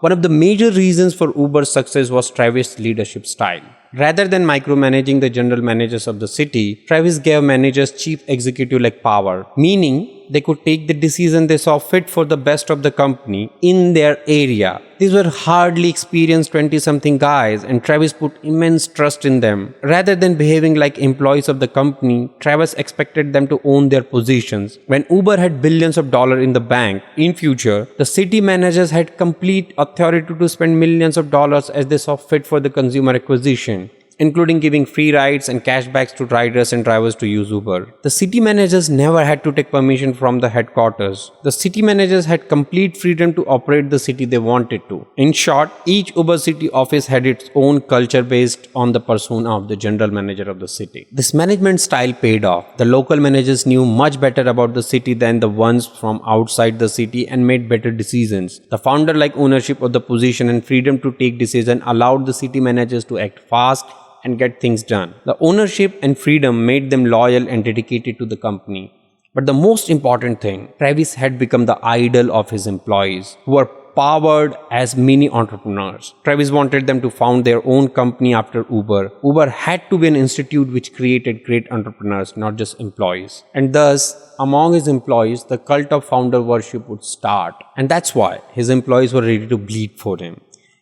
One of the major reasons for Uber's success was Travis' leadership style. Rather than micromanaging the general managers of the city, Travis gave managers chief executive-like power, meaning they could take the decision they saw fit for the best of the company in their area. These were hardly experienced 20-something guys, and Travis put immense trust in them. Rather than behaving like employees of the company, Travis expected them to own their positions. When Uber had billions of dollars in the bank, in future, the city managers had complete authority to spend millions of dollars as they saw fit for the consumer acquisition, including giving free rides and cashbacks to riders and drivers to use Uber. The city managers never had to take permission from the headquarters. The city managers had complete freedom to operate the city they wanted to. In short, each Uber city office had its own culture based on the persona of the general manager of the city. This management style paid off. The local managers knew much better about the city than the ones from outside the city and made better decisions. The founder-like ownership of the position and freedom to take decisions allowed the city managers to act fast and get things done. The ownership and freedom made them loyal and dedicated to the company. But the most important thing, Travis had become the idol of his employees, who were powered as mini entrepreneurs. Travis wanted them to found their own company after Uber. Uber had to be an institute which created great entrepreneurs, not just employees. And thus, among his employees, the cult of founder worship would start. And that's why his employees were ready to bleed for him.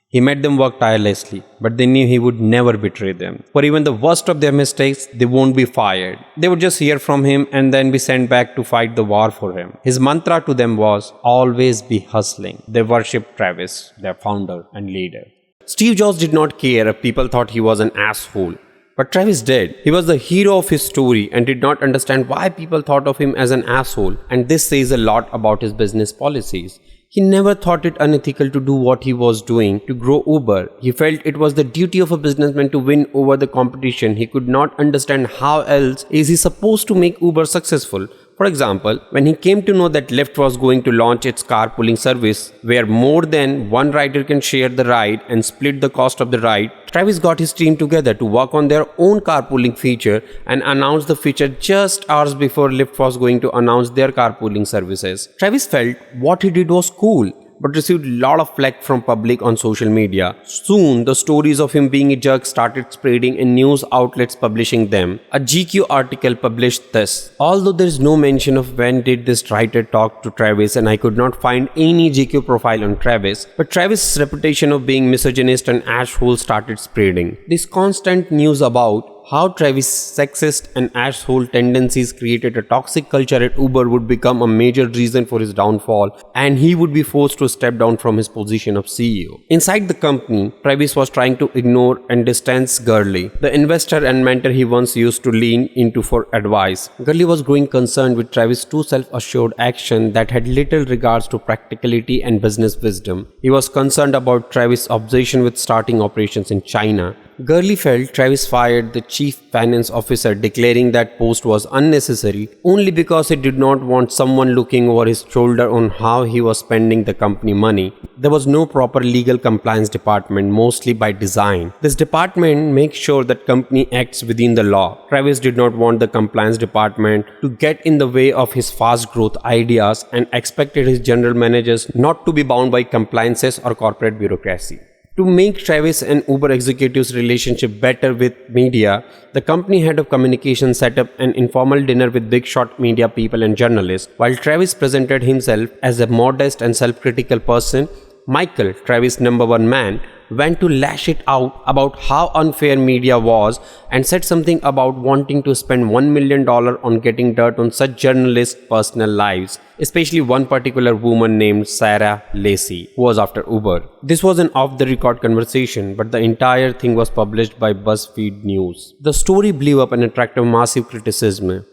He made them work tirelessly, but they knew he would never betray them. For even the worst of their mistakes, they won't be fired. They would just hear from him and then be sent back to fight the war for him. His mantra to them was, always be hustling. They worshipped Travis, their founder and leader. Steve Jobs did not care if people thought he was an asshole. But Travis did. He was the hero of his story and did not understand why people thought of him as an asshole. And this says a lot about his business policies. He never thought it unethical to do what he was doing to grow Uber. He felt it was the duty of a businessman to win over the competition. He could not understand how else is he supposed to make Uber successful. For example, when he came to know that Lyft was going to launch its carpooling service where more than one rider can share the ride and split the cost of the ride, Travis got his team together to work on their own carpooling feature and announced the feature just hours before Lyft was going to announce their carpooling services. Travis felt what he did was cool, but received a lot of flack from public on social media. Soon, the stories of him being a jerk started spreading in news outlets publishing them. A GQ article published this. Although there is no mention of when did this writer talk to Travis, and I could not find any GQ profile on Travis, but Travis' reputation of being misogynist and asshole started spreading. This constant news about how Travis' sexist and asshole tendencies created a toxic culture at Uber would become a major reason for his downfall, and he would be forced to step down from his position of CEO. Inside the company, Travis was trying to ignore and distance Gurley, the investor and mentor he once used to lean into for advice. Gurley was growing concerned with Travis' too self-assured action that had little regards to practicality and business wisdom. He was concerned about Travis' obsession with starting operations in China. Gurley felt Travis fired the chief finance officer, declaring that post was unnecessary only because he did not want someone looking over his shoulder on how he was spending the company money. There was no proper legal compliance department, mostly by design. This department makes sure that company acts within the law. Travis did not want the compliance department to get in the way of his fast growth ideas and expected his general managers not to be bound by compliances or corporate bureaucracy. To make Travis and Uber executives' relationship better with media, the company head of communications set up an informal dinner with big shot media people and journalists. While Travis presented himself as a modest and self-critical person, Michael, Travis' number one man, went to lash it out about how unfair media was and said something about wanting to spend $1 million on getting dirt on such journalists' personal lives, especially one particular woman named Sarah Lacey, who was after Uber. This was an off-the-record conversation, but the entire thing was published by BuzzFeed News. The story blew up and attracted massive criticism.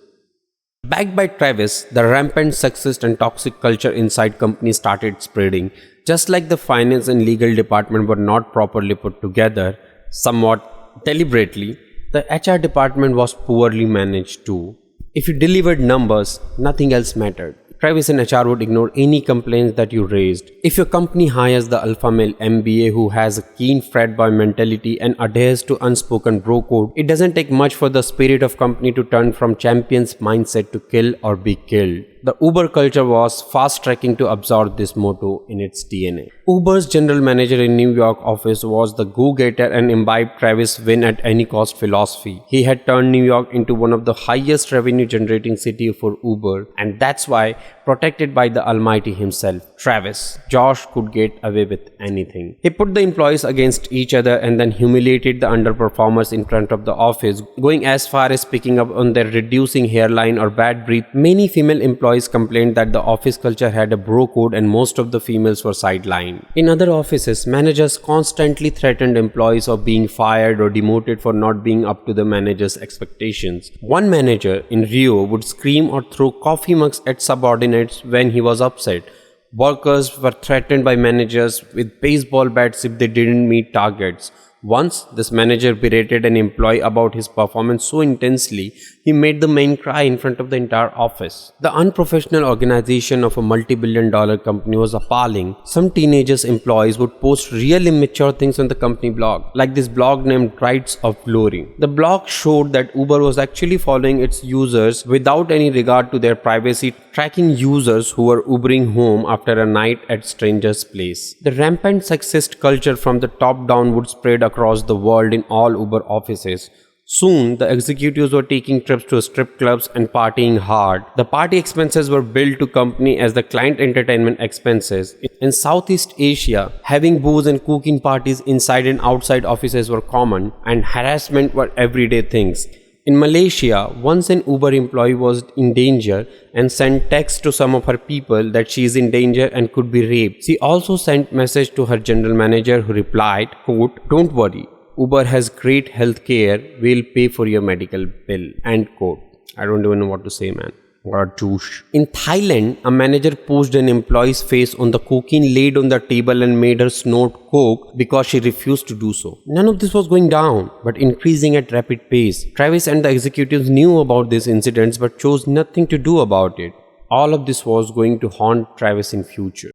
Backed by Travis, the rampant sexist and toxic culture inside companies started spreading. Just like the finance and legal department were not properly put together, somewhat deliberately, the HR department was poorly managed too. If you delivered numbers, nothing else mattered. Travis and HR would ignore any complaints that you raised. If your company hires the alpha male MBA who has a keen frat boy mentality and adheres to unspoken bro code, it doesn't take much for the spirit of company to turn from champion's mindset to kill or be killed. The Uber culture was fast-tracking to absorb this motto in its DNA. Uber's general manager in New York office was the go-getter and imbibed Travis' win-at-any-cost philosophy. He had turned New York into one of the highest revenue-generating cities for Uber, and that's why, protected by the Almighty himself, Travis, Josh could get away with anything. He put the employees against each other and then humiliated the underperformers in front of the office, going as far as picking up on their reducing hairline or bad breath. Many female employees complained that the office culture had a bro code and most of the females were sidelined. In other offices, managers constantly threatened employees of being fired or demoted for not being up to the manager's expectations. One manager in Rio would scream or throw coffee mugs at subordinates when he was upset. Workers were threatened by managers with baseball bats if they didn't meet targets. Once, this manager berated an employee about his performance so intensely, he made the man cry in front of the entire office. The unprofessional organization of a multi-billion-dollar company was appalling. Some teenagers' employees would post real immature things on the company blog, like this blog named Rights of Glory. The blog showed that Uber was actually following its users without any regard to their privacy, tracking users who were Ubering home after a night at strangers' place. The rampant sexist culture from the top down would spread across the world in all Uber offices. Soon, the executives were taking trips to strip clubs and partying hard. The party expenses were billed to company as the client entertainment expenses. In Southeast Asia, having booze and cooking parties inside and outside offices were common, and harassment were everyday things. In Malaysia, once an Uber employee was in danger and sent text to some of her people that she is in danger and could be raped. She also sent message to her general manager who replied, quote, "Don't worry, Uber has great health care, we'll pay for your medical bill," end quote. I don't even know what to say, man. What a douche. In Thailand, a manager posed an employee's face on the cocaine laid on the table and made her snort coke because she refused to do so. None of this was going down, but increasing at rapid pace. Travis and the executives knew about these incidents but chose nothing to do about it. All of this was going to haunt Travis in future.